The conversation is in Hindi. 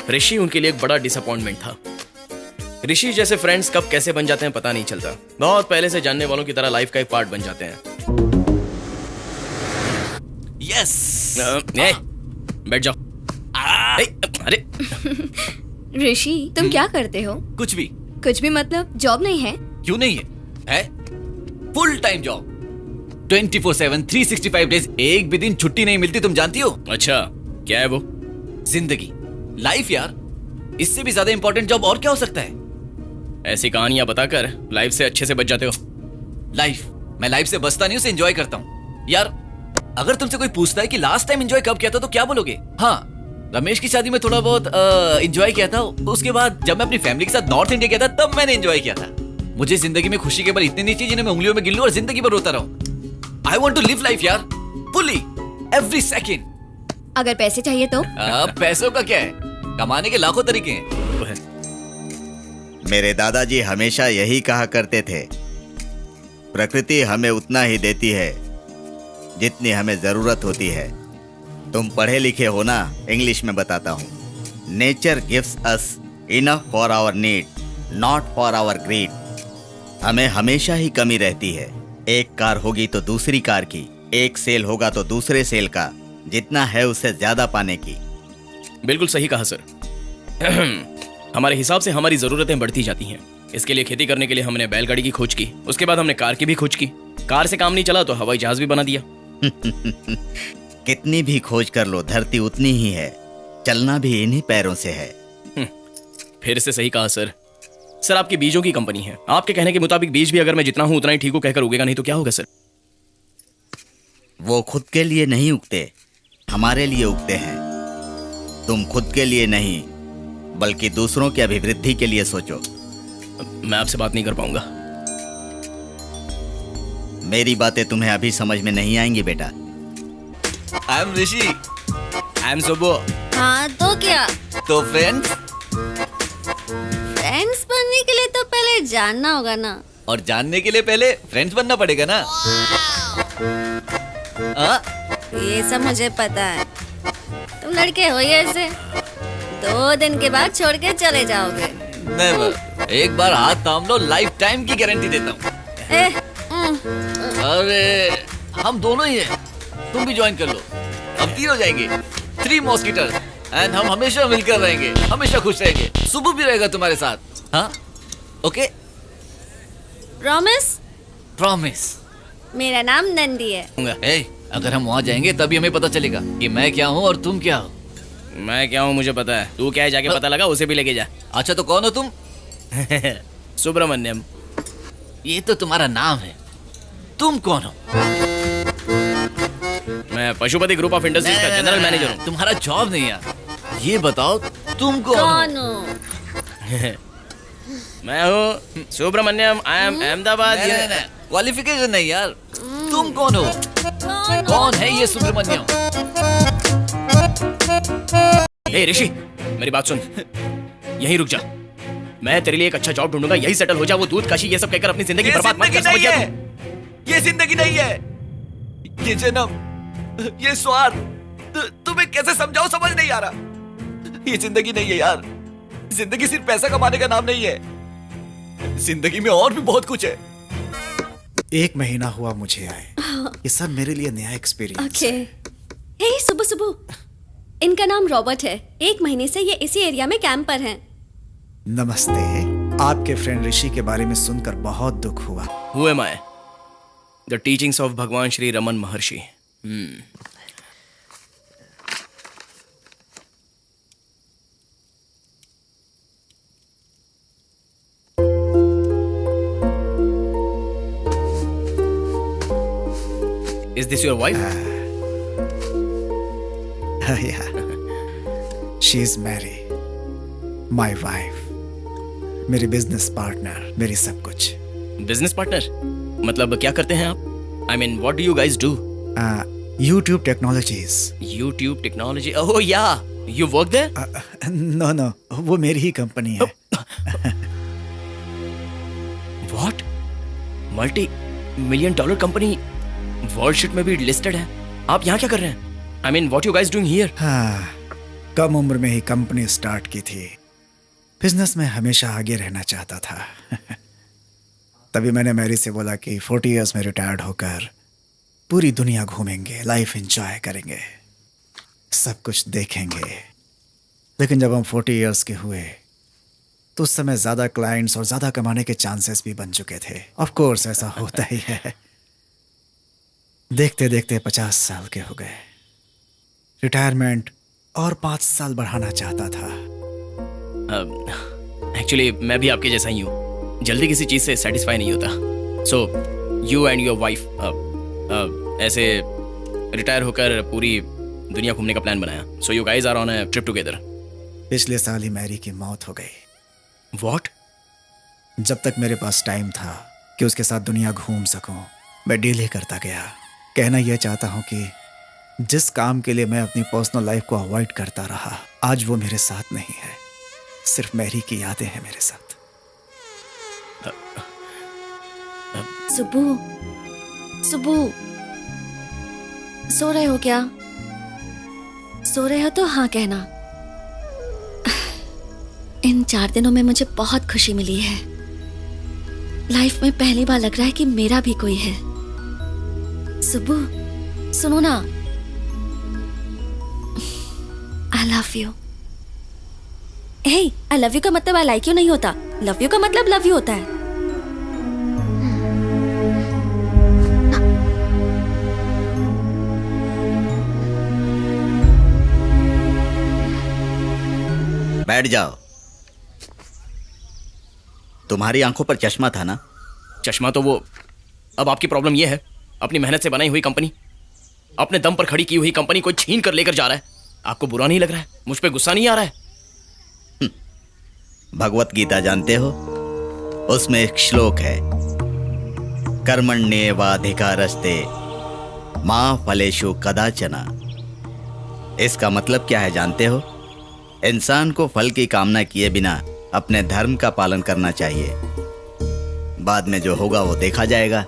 ऋषि उनके लिए एक बड़ा डिसअपॉइंटमेंट था। ऋषि जैसे फ्रेंड्स कब कैसे बन जाते हैं पता नहीं चलता। बहुत पहले से जानने वालों की तरह लाइफ का एक पार्ट बन जाते हैं। यस। बैठ जाओ। अरे ऋषि तुम क्या करते हो? कुछ भी। कुछ भी मतलब जॉब नहीं है? क्यों नहीं है फुल टाइम जॉब 24/7 365 डेज, एक भी दिन छुट्टी नहीं मिलती, तुम जानती हो? अच्छा, क्या है वो? जिंदगी, लाइफ यार। इससे भी ज्यादा इंपॉर्टेंट जॉब और क्या हो सकता है? ऐसी कहानियां बताकर लाइफ से अच्छे से बच जाते हो। लाइफ, मैं लाइफ से बचता नहीं, उसे एंजॉय करता हूँ यार। अगर तुमसे कोई पूछता है कि लास्ट टाइम एंजॉय कब किया था तो क्या बोलोगे? हाँ, रमेश की शादी में थोड़ा बहुत एंजॉय किया था। उसके बाद जब मैं अपनी फैमिली के साथ नॉर्थ इंडिया गया था तब मैंने एंजॉय किया था। मुझे जिंदगी में खुशी के बल इतनी नहीं चाहिए जिन्हें मैं उंगलियों में गिन लूं और जिंदगी भर रोता रहूं। I want to live life यार, फुली, एवरी सेकंड। अगर पैसे चाहिए तो? पैसों का क्या है, कमाने के लाखों तरीके हैं। मेरे दादाजी हमेशा यही कहा करते थे, प्रकृति हमें उतना ही देती है जितनी हमें जरूरत होती है। तुम पढ़े लिखे हो ना, इंग्लिश में बताता हूँ। Nature gives us enough for our need, not for our greed. हमें हमेशा ही कमी रहती है। एक कार होगी तो दूसरी कार की, एक सेल होगा तो दूसरे सेल का, जितना है उससे ज्यादा पाने की। बिल्कुल सही कहा सर। हमारे हिसाब से हमारी जरूरतें बढ़ती जाती हैं। इसके लिए खेती करने के लिए हमने बैलगाड़ी की खोज की, उसके बाद हमने कार की भी खोज की। कार से काम नहीं चला तो हवाई जहाज भी बना दिया। कितनी भी खोज कर लो, धरती उतनी ही है। चलना भी इन्हीं पैरों से है। फिर से सही कहा सर। सर आपकी बीजों की कंपनी है, आपके कहने के मुताबिक बीज भी अगर मैं जितना हूं उतना ही ठीक हूं कहकर उगेगा नहीं तो क्या होगा सर? वो खुद के लिए नहीं उगते, हमारे लिए उगते हैं। तुम खुद के लिए नहीं बल्कि दूसरों की अभिवृद्धि के लिए सोचो। मैं आपसे बात नहीं कर पाऊंगा। मेरी बातें तुम्हें अभी समझ में नहीं आएंगी बेटा। I am Rishi. I am Subo. हाँ तो क्या? तो फ्रेंड्स, फ्रेंड्स बनने के लिए तो पहले जानना होगा ना। और जानने के लिए पहले फ्रेंड्स बनना पड़ेगा ना। ये सब मुझे पता है। तुम लड़के हो ये ऐसे 2 दिन के बाद छोड़ के चले जाओगे। नेवर। एक बार हाथ थाम लो, लाइफ टाइम की गारंटी देता हूँ। अरे हम दोनों ही हैं, तुम भी ज्वाइन कर लो। हम 3 हो जाएंगे, 3 मॉस्किटोज, एंड हम हमेशा मिलकर रहेंगे, हमेशा खुश रहेंगे। सुबह भी रहेगा तुम्हारे साथ। हाँ ओके, प्रॉमिस? प्रॉमिस। मेरा नाम नंदी है। ए, अगर हम वहाँ जाएंगे तभी हमें पता चलेगा कि मैं क्या हूँ और तुम क्या हो। मैं क्या हूँ मुझे पता है, तू क्या है जाके पता लगा, उसे भी लेके जा। अच्छा तो कौन हो तुम? सुब्रमण्यम। ये तो तुम्हारा नाम है, तुम कौन हो? मैं पशुपति ग्रुप ऑफ इंडस्ट्रीज का जनरल मैनेजर हूँ। तुम्हारा जॉब नहीं यार, ये बताओ तुम कौन हो? मैं हूँ Subramaniam, I am Ahmedabad. Qualification नहीं यार, तुम कौन हो? कौन है ये सुब्रमण्यम? हे ऋषि, मेरी बात सुन, यहीं रुक जा। मैं तेरे लिए एक अच्छा जॉब ढूंढूंगा, यही सेटल हो जा। वो दूध काशी ये सब कहकर अपनी जिंदगी बर्बाद मत कर। समझ गया तू? ये जिंदगी नहीं है, ये जन्म, ये स्वार्थ, तुम्हें कैसे समझाओ, समझ नहीं आ रहा। ये जिंदगी नहीं है यार। जिंदगी सिर्फ पैसा कमाने का नाम नहीं है, जिंदगी में और भी बहुत कुछ है। 1 महीना हुआ मुझे आए, ये सब मेरे लिए नया एक्सपीरियंस ओके। हे सुबह सुबह, इनका नाम रॉबर्ट है। 1 महीने से ये इसी एरिया में कैंप पर हैं। नमस्ते। आपके फ्रेंड ऋषि के बारे में सुनकर बहुत दुख हुआ। Who am I? The teachings of भगवान श्री रमन महर्षि। Is this your wife? Yeah. She is Mary, my wife. मेरी बिजनेस पार्टनर, मेरी सब कुछ। बिजनेस पार्टनर मतलब क्या करते हैं आप? I mean, what do you guys do? YouTube Technologies. YouTube technology. Oh yeah, you work there? No, वो मेरी ही कंपनी है। What? $multi-million company world shit में भी लिस्टेड है। आप यहाँ क्या कर रहे हैं? I mean, what you guys doing here? कम उम्र में ही कंपनी स्टार्ट की थी। बिजनेस में हमेशा आगे रहना चाहता था। तभी मैंने मैरी से बोला कि 40 इयर्स में रिटायर्ड होकर पूरी दुनिया घूमेंगे, लाइफ एंजॉय करेंगे, सब कुछ देखेंगे। लेकिन जब हम 40 इयर्स के हुए तो उस समय ज़्यादा क्लाइंट्स और ज़्यादा कमाने के चांसेस भी बन चुके थे। ऑफ कोर्स ऐसा होता ही है। देखते देखते 50 साल के हो गए। रिटायरमेंट और 5 साल बढ़ाना चाहता था। एक्चुअली मैं भी आपके जैसा ही हूँ, जल्दी किसी चीज़ से सेटिस्फाई नहीं होता। So you and your wife ऐसे रिटायर होकर पूरी दुनिया घूमने का प्लान बनाया। So you guys are on a trip together. पिछले साल ही मैरी की मौत हो गई। व्हाट? जब तक मेरे पास टाइम था कि उसके साथ दुनिया घूम सकूं, मैं डील ही करता गया। कहना यह चाहता हूं कि जिस काम के लिए मैं अपनी पर्सनल लाइफ को अवॉइड करता रहा, आज वो मेरे साथ नहीं है। सिर्फ मैरी की यादें हैं मेरे साथ। सुबू, सुबू, सो रहे हो क्या? सो रहे हो तो हाँ कहना। इन 4 दिनों में मुझे बहुत खुशी मिली है। लाइफ में पहली बार लग रहा है कि मेरा भी कोई है। सुबू, सुनो ना, I love you. Hey, I love you का मतलब आई लाइक यू नहीं होता। लव यू का मतलब लव यू होता है। बैठ जाओ। तुम्हारी आंखों पर चश्मा था ना? चश्मा तो वो, अब आपकी प्रॉब्लम ये है, अपनी मेहनत से बनाई हुई कंपनी, अपने दम पर खड़ी की हुई कंपनी कोई छीन कर लेकर जा रहा है। आपको बुरा नहीं लग रहा है? मुझ पे गुस्सा नहीं आ रहा है? भगवत गीता जानते हो? उसमें एक श्लोक है, कर्मण्येवाधिकारस्ते मां फलेषु कदाचन। इसका मतलब क्या है जानते हो? इंसान को फल की कामना किए बिना अपने धर्म का पालन करना चाहिए। बाद में जो होगा वो देखा जाएगा।